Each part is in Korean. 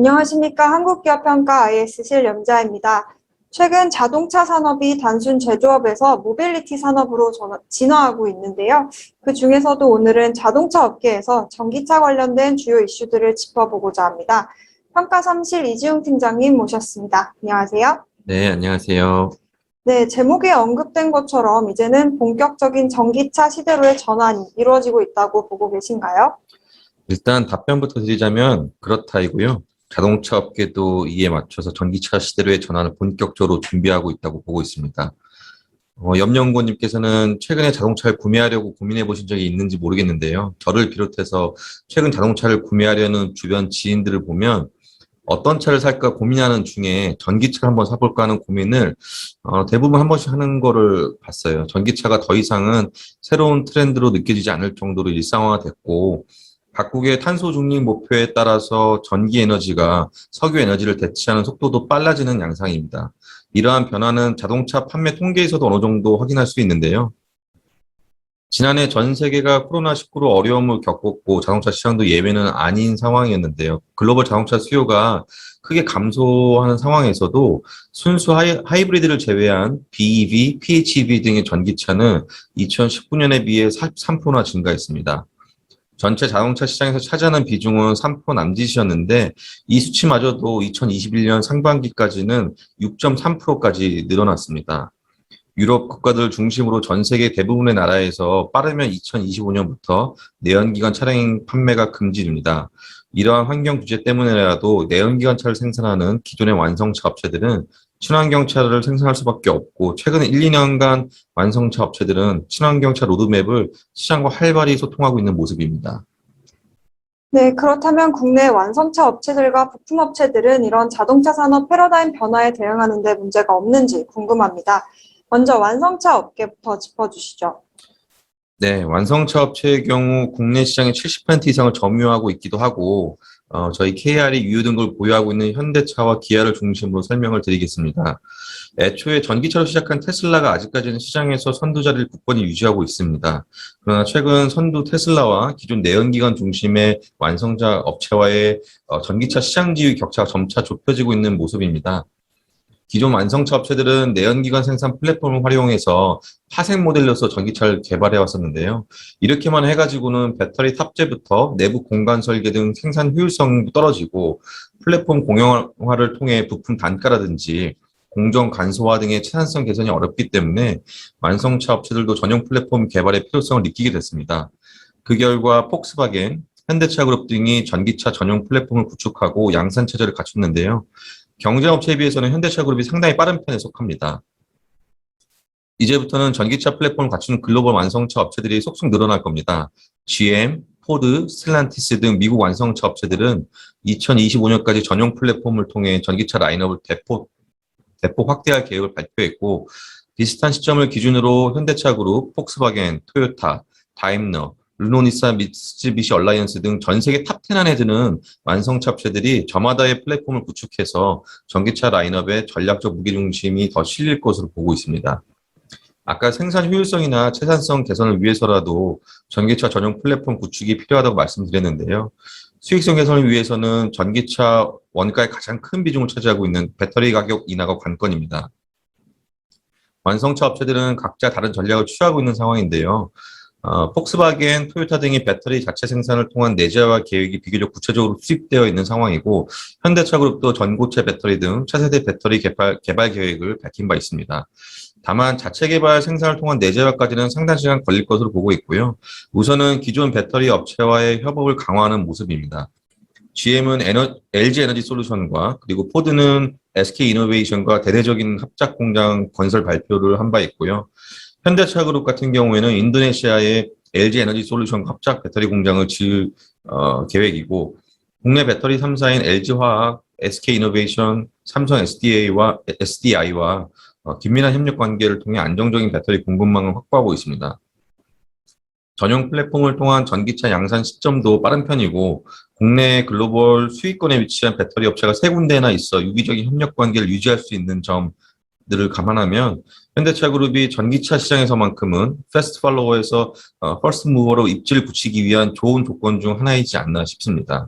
안녕하십니까. 한국기업평가 IS실 염자입니다. 최근 자동차 산업이 단순 제조업에서 모빌리티 산업으로 진화하고 있는데요. 그 중에서도 오늘은 자동차 업계에서 전기차 관련된 주요 이슈들을 짚어보고자 합니다. 평가3실 이지웅 팀장님 모셨습니다. 안녕하세요. 네, 안녕하세요. 네, 제목에 언급된 것처럼 이제는 본격적인 전기차 시대로의 전환이 이루어지고 있다고 보고 계신가요? 일단 답변부터 드리자면 그렇다이고요. 자동차 업계도 이에 맞춰서 전기차 시대로의 전환을 본격적으로 준비하고 있다고 보고 있습니다. 염연구원님께서는 최근에 자동차를 구매하려고 고민해 보신 적이 있는지 모르겠는데요. 저를 비롯해서 최근 자동차를 구매하려는 주변 지인들을 보면 어떤 차를 살까 고민하는 중에 전기차를 한번 사볼까 하는 고민을 대부분 한 번씩 하는 거를 봤어요. 전기차가 더 이상은 새로운 트렌드로 느껴지지 않을 정도로 일상화됐고 각국의 탄소 중립 목표에 따라서 전기 에너지가 석유 에너지를 대체하는 속도도 빨라지는 양상입니다. 이러한 변화는 자동차 판매 통계에서도 어느 정도 확인할 수 있는데요. 지난해 전 세계가 코로나19로 어려움을 겪었고 자동차 시장도 예외는 아닌 상황이었는데요. 글로벌 자동차 수요가 크게 감소하는 상황에서도 순수 하이브리드를 제외한 BEV, PHEV 등의 전기차는 2019년에 비해 43%나 증가했습니다. 전체 자동차 시장에서 차지하는 비중은 3% 남짓이었는데 이 수치마저도 2021년 상반기까지는 6.3%까지 늘어났습니다. 유럽 국가들 중심으로 전 세계 대부분의 나라에서 빠르면 2025년부터 내연기관 차량 판매가 금지됩니다. 이러한 환경 규제 때문에라도 내연기관 차를 생산하는 기존의 완성차 업체들은 친환경 차를 생산할 수밖에 없고 최근 1, 2년간 완성차 업체들은 친환경차 로드맵을 시장과 활발히 소통하고 있는 모습입니다. 네, 그렇다면 국내 완성차 업체들과 부품 업체들은 이런 자동차 산업 패러다임 변화에 대응하는 데 문제가 없는지 궁금합니다. 먼저 완성차 업계부터 짚어주시죠. 네, 완성차 업체의 경우 국내 시장의 70% 이상을 점유하고 있기도 하고, 저희 KR이 유효 등급을 보유하고 있는 현대차와 기아를 중심으로 설명을 드리겠습니다. 애초에 전기차로 시작한 테슬라가 아직까지는 시장에서 선두 자리를 굳건히 유지하고 있습니다. 그러나 최근 선두 테슬라와 기존 내연기관 중심의 완성차 업체와의 전기차 시장 지위 격차가 점차 좁혀지고 있는 모습입니다. 기존 완성차 업체들은 내연기관 생산 플랫폼을 활용해서 파생 모델로서 전기차를 개발해 왔었는데요. 이렇게만 해가지고는 배터리 탑재부터 내부 공간 설계 등 생산 효율성도 떨어지고 플랫폼 공용화를 통해 부품 단가라든지 공정 간소화 등의 생산성 개선이 어렵기 때문에 완성차 업체들도 전용 플랫폼 개발의 필요성을 느끼게 됐습니다. 그 결과 폭스바겐, 현대차 그룹 등이 전기차 전용 플랫폼을 구축하고 양산 체제를 갖췄는데요. 경쟁업체에 비해서는 현대차 그룹이 상당히 빠른 편에 속합니다. 이제부터는 전기차 플랫폼을 갖춘 글로벌 완성차 업체들이 속속 늘어날 겁니다. GM, 포드, 스텔란티스 등 미국 완성차 업체들은 2025년까지 전용 플랫폼을 통해 전기차 라인업을 대폭 확대할 계획을 발표했고 비슷한 시점을 기준으로 현대차 그룹, 폭스바겐, 토요타, 다임러, 르노니산, 미쓰비시 얼라이언스 등 전 세계 탑10 안에 드는 완성차 업체들이 저마다의 플랫폼을 구축해서 전기차 라인업에 전략적 무게중심이 더 실릴 것으로 보고 있습니다. 아까 생산 효율성이나 생산성 개선을 위해서라도 전기차 전용 플랫폼 구축이 필요하다고 말씀드렸는데요. 수익성 개선을 위해서는 전기차 원가의 가장 큰 비중을 차지하고 있는 배터리 가격 인하가 관건입니다. 완성차 업체들은 각자 다른 전략을 취하고 있는 상황인데요. 폭스바겐, 토요타 등이 배터리 자체 생산을 통한 내재화 계획이 비교적 구체적으로 수립되어 있는 상황이고 현대차 그룹도 전고체 배터리 등 차세대 배터리 개발 계획을 밝힌 바 있습니다. 다만 자체 개발 생산을 통한 내재화까지는 상당 시간 걸릴 것으로 보고 있고요. 우선은 기존 배터리 업체와의 협업을 강화하는 모습입니다. GM은 LG 에너지 솔루션과 그리고 포드는 SK 이노베이션과 대대적인 합작 공장 건설 발표를 한 바 있고요. 현대차 그룹 같은 경우에는 인도네시아의 LG 에너지 솔루션 합작 배터리 공장을 지을 계획이고 국내 배터리 3사인 LG화학, SK이노베이션, 삼성 SDI와 긴밀한 협력 관계를 통해 안정적인 배터리 공급망을 확보하고 있습니다. 전용 플랫폼을 통한 전기차 양산 시점도 빠른 편이고 국내 글로벌 수익권에 위치한 배터리 업체가 세 군데나 있어 유기적인 협력 관계를 유지할 수 있는 점들을 감안하면 현대차 그룹이 전기차 시장에서만큼은 패스트 팔로워에서 퍼스트 무버로 입지를 붙이기 위한 좋은 조건 중 하나이지 않나 싶습니다.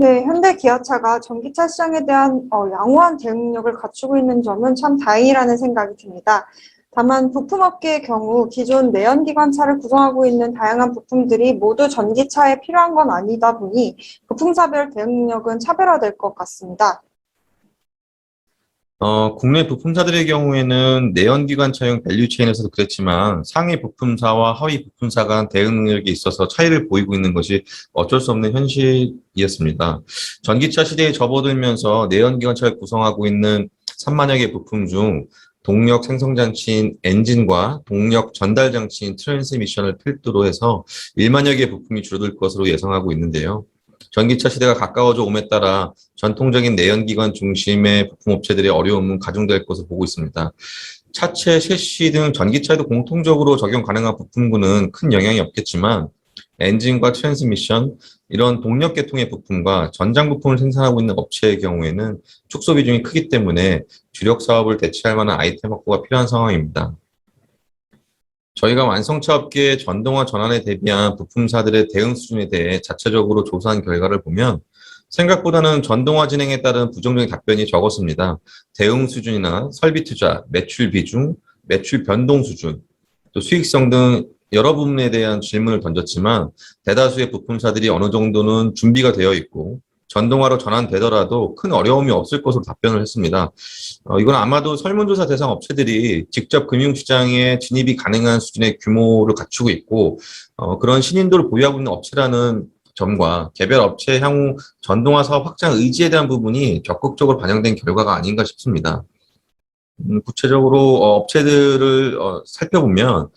네, 현대 기아차가 전기차 시장에 대한 양호한 대응력을 갖추고 있는 점은 참 다행이라는 생각이 듭니다. 다만 부품업계의 경우 기존 내연기관차를 구성하고 있는 다양한 부품들이 모두 전기차에 필요한 건 아니다 보니 부품사별 대응력은 차별화될 것 같습니다. 국내 부품사들의 경우에는 내연기관차용 밸류체인에서도 그랬지만 상위 부품사와 하위 부품사 간 대응 능력이 있어서 차이를 보이고 있는 것이 어쩔 수 없는 현실이었습니다. 전기차 시대에 접어들면서 내연기관차를 구성하고 있는 3만여 개 부품 중 동력 생성장치인 엔진과 동력 전달장치인 트랜스미션을 필두로 해서 1만여 개 부품이 줄어들 것으로 예상하고 있는데요. 전기차 시대가 가까워져옴에 따라 전통적인 내연기관 중심의 부품업체들의 어려움은 가중될 것으로 보고 있습니다. 차체, 셰시 등 전기차에도 공통적으로 적용 가능한 부품군은 큰 영향이 없겠지만 엔진과 트랜스미션, 이런 동력 계통의 부품과 전장 부품을 생산하고 있는 업체의 경우에는 축소 비중이 크기 때문에 주력 사업을 대체할 만한 아이템 확보가 필요한 상황입니다. 저희가 완성차 업계의 전동화 전환에 대비한 부품사들의 대응 수준에 대해 자체적으로 조사한 결과를 보면 생각보다는 전동화 진행에 따른 부정적인 답변이 적었습니다. 대응 수준이나 설비 투자, 매출 비중, 매출 변동 수준, 또 수익성 등 여러 부분에 대한 질문을 던졌지만 대다수의 부품사들이 어느 정도는 준비가 되어 있고 전동화로 전환되더라도 큰 어려움이 없을 것으로 답변을 했습니다. 이건 아마도 설문조사 대상 업체들이 직접 금융시장에 진입이 가능한 수준의 규모를 갖추고 있고, 그런 신인도를 보유하고 있는 업체라는 점과 개별 업체의 향후 전동화 사업 확장 의지에 대한 부분이 적극적으로 반영된 결과가 아닌가 싶습니다. 구체적으로 업체들을 살펴보면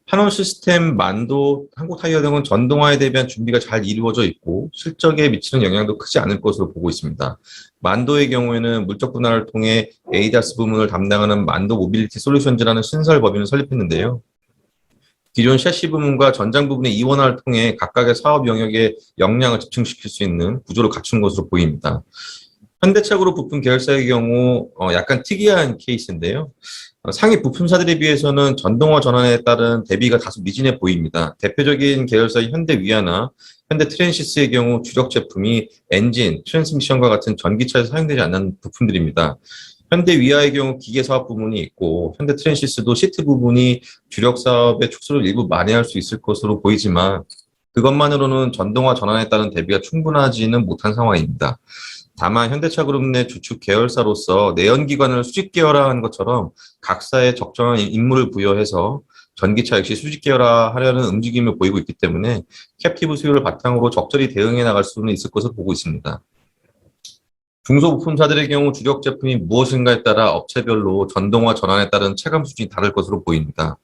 한원 시스템, 만도, 한국타이어 등은 전동화에 대비한 준비가 잘 이루어져 있고 실적에 미치는 영향도 크지 않을 것으로 보고 있습니다. 만도의 경우에는 물적 분할을 통해 ADAS 부문을 담당하는 만도 모빌리티 솔루션즈라는 신설 법인을 설립했는데요. 기존 셰시 부문과 전장 부분의 이원화를 통해 각각의 사업 영역에 역량을 집중시킬 수 있는 구조를 갖춘 것으로 보입니다. 현대차 그룹 부품 계열사의 경우 약간 특이한 케이스인데요. 상위 부품사들에 비해서는 전동화 전환에 따른 대비가 다소 미진해 보입니다. 대표적인 계열사인 현대위아나 현대트랜시스의 경우 주력 제품이 엔진, 트랜스미션과 같은 전기차에서 사용되지 않는 부품들입니다. 현대위아의 경우 기계 사업 부문이 있고 현대트랜시스도 시트 부분이 주력 사업의 축소를 일부 만회할 수 있을 것으로 보이지만 그것만으로는 전동화 전환에 따른 대비가 충분하지는 못한 상황입니다. 다만 현대차 그룹 내 주축 계열사로서 내연기관을 수직 계열화한 것처럼 각사에 적정한 임무를 부여해서 전기차 역시 수직 계열화하려는 움직임을 보이고 있기 때문에 캡티브 수요를 바탕으로 적절히 대응해 나갈 수는 있을 것으로 보고 있습니다. 중소부품사들의 경우 주력 제품이 무엇인가에 따라 업체별로 전동화 전환에 따른 체감 수준이 다를 것으로 보입니다.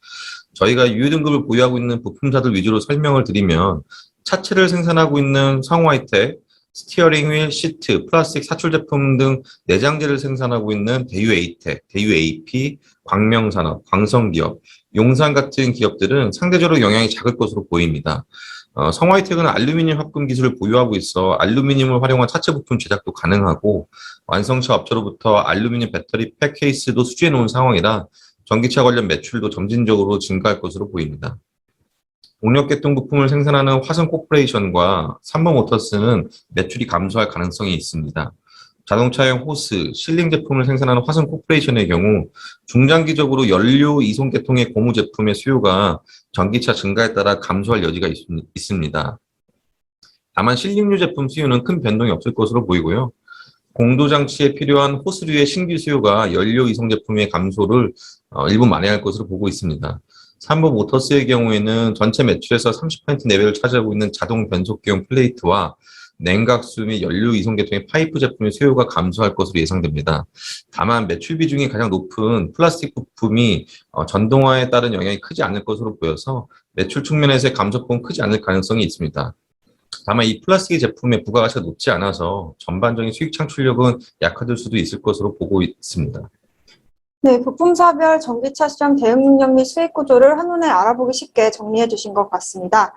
저희가 유효등급을 보유하고 있는 부품사들 위주로 설명을 드리면 차체를 생산하고 있는 성화이텍, 스티어링 휠, 시트, 플라스틱 사출 제품 등 내장재를 생산하고 있는 대유 에이텍, 대유 AP, 광명산업, 광성기업, 용산 같은 기업들은 상대적으로 영향이 작을 것으로 보입니다. 성화이텍은 알루미늄 합금 기술을 보유하고 있어 알루미늄을 활용한 차체 부품 제작도 가능하고 완성차 업체로부터 알루미늄 배터리 팩 케이스도 수주해 놓은 상황이라 전기차 관련 매출도 점진적으로 증가할 것으로 보입니다. 동력계통 부품을 생산하는 화성 코퍼레이션과 삼성모터스는 매출이 감소할 가능성이 있습니다. 자동차용 호스, 실링 제품을 생산하는 화성 코퍼레이션의 경우 중장기적으로 연료 이송 계통의 고무 제품의 수요가 전기차 증가에 따라 감소할 여지가 있습니다. 다만 실링류 제품 수요는 큰 변동이 없을 것으로 보이고요. 공도 장치에 필요한 호스류의 신규 수요가 연료 이송 제품의 감소를 일부 만회할 것으로 보고 있습니다. 삼성모터스의 경우에는 전체 매출에서 30% 내외를 차지하고 있는 자동 변속기용 플레이트와 냉각수 및 연료 이송 계통의 파이프 제품의 수요가 감소할 것으로 예상됩니다. 다만 매출 비중이 가장 높은 플라스틱 부품이 전동화에 따른 영향이 크지 않을 것으로 보여서 매출 측면에서의 감소폭은 크지 않을 가능성이 있습니다. 다만 이 플라스틱 제품의 부가가치가 높지 않아서 전반적인 수익 창출력은 약화될 수도 있을 것으로 보고 있습니다. 네, 부품사별 전기차 시장 대응 능력 및 수익 구조를 한눈에 알아보기 쉽게 정리해 주신 것 같습니다.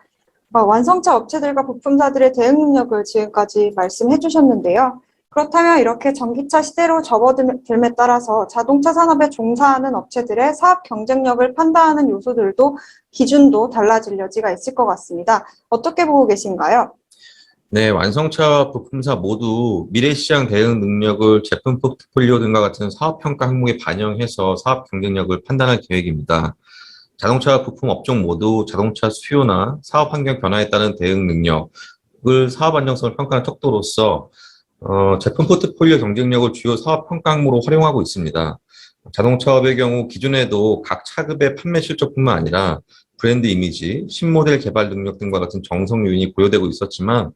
완성차 업체들과 부품사들의 대응 능력을 지금까지 말씀해 주셨는데요. 그렇다면 이렇게 전기차 시대로 접어들에 따라서 자동차 산업에 종사하는 업체들의 사업 경쟁력을 판단하는 요소들도 기준도 달라질 여지가 있을 것 같습니다. 어떻게 보고 계신가요? 네, 완성차 부품사 모두 미래시장 대응 능력을 제품 포트폴리오 등과 같은 사업평가 항목에 반영해서 사업 경쟁력을 판단할 계획입니다. 자동차 부품 업종 모두 자동차 수요나 사업 환경 변화에 따른 대응 능력을 사업 안정성을 평가하는 척도로서 제품 포트폴리오 경쟁력을 주요 사업 평가 항목으로 활용하고 있습니다. 자동차업의 경우 기존에도 각 차급의 판매 실적뿐만 아니라 브랜드 이미지, 신모델 개발 능력 등과 같은 정성 요인이 고려되고 있었지만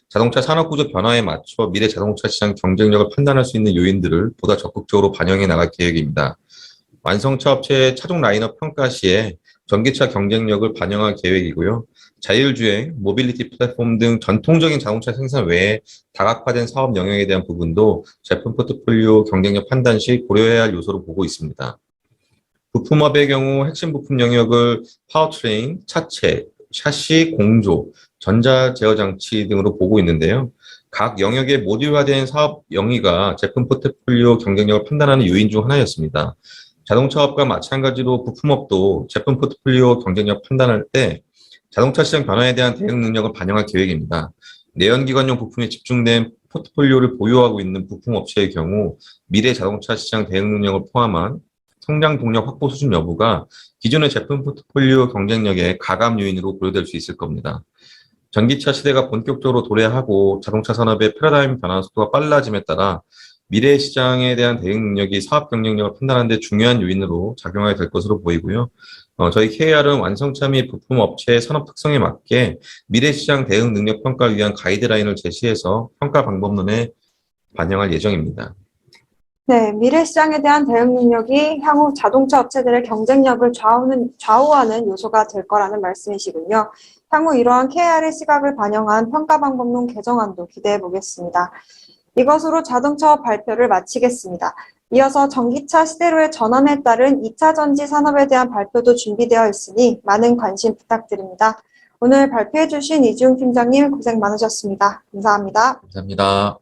자동차 산업 구조 변화에 맞춰 미래 자동차 시장 경쟁력을 판단할 수 있는 요인들을 보다 적극적으로 반영해 나갈 계획입니다. 완성차 업체의 차종 라인업 평가 시에 전기차 경쟁력을 반영할 계획이고요. 자율주행, 모빌리티 플랫폼 등 전통적인 자동차 생산 외에 다각화된 사업 영역에 대한 부분도 제품 포트폴리오 경쟁력 판단 시 고려해야 할 요소로 보고 있습니다. 부품업의 경우 핵심 부품 영역을 파워트레인, 차체, 샤시, 공조, 전자 제어 장치 등으로 보고 있는데요. 각 영역의 모듈화된 사업 영위가 제품 포트폴리오 경쟁력을 판단하는 요인 중 하나였습니다. 자동차업과 마찬가지로 부품업도 제품 포트폴리오 경쟁력 판단할 때 자동차 시장 변화에 대한 대응 능력을 반영할 계획입니다. 내연기관용 부품에 집중된 포트폴리오를 보유하고 있는 부품업체의 경우 미래 자동차 시장 대응 능력을 포함한 성장 동력 확보 수준 여부가 기존의 제품 포트폴리오 경쟁력의 가감 요인으로 고려될 수 있을 겁니다. 전기차 시대가 본격적으로 도래하고 자동차 산업의 패러다임 변화 속도가 빨라짐에 따라 미래 시장에 대한 대응 능력이 사업 경쟁력을 판단하는 데 중요한 요인으로 작용하게 될 것으로 보이고요. 저희 KR은 완성차 및 부품 업체의 산업 특성에 맞게 미래 시장 대응 능력 평가를 위한 가이드라인을 제시해서 평가 방법론에 반영할 예정입니다. 네, 미래 시장에 대한 대응 능력이 향후 자동차 업체들의 경쟁력을 좌우하는 요소가 될 거라는 말씀이시군요. 향후 이러한 KR의 시각을 반영한 평가 방법론 개정안도 기대해 보겠습니다. 이것으로 자동차 발표를 마치겠습니다. 이어서 전기차 시대로의 전환에 따른 2차 전지 산업에 대한 발표도 준비되어 있으니 많은 관심 부탁드립니다. 오늘 발표해 주신 이지웅 팀장님 고생 많으셨습니다. 감사합니다. 감사합니다.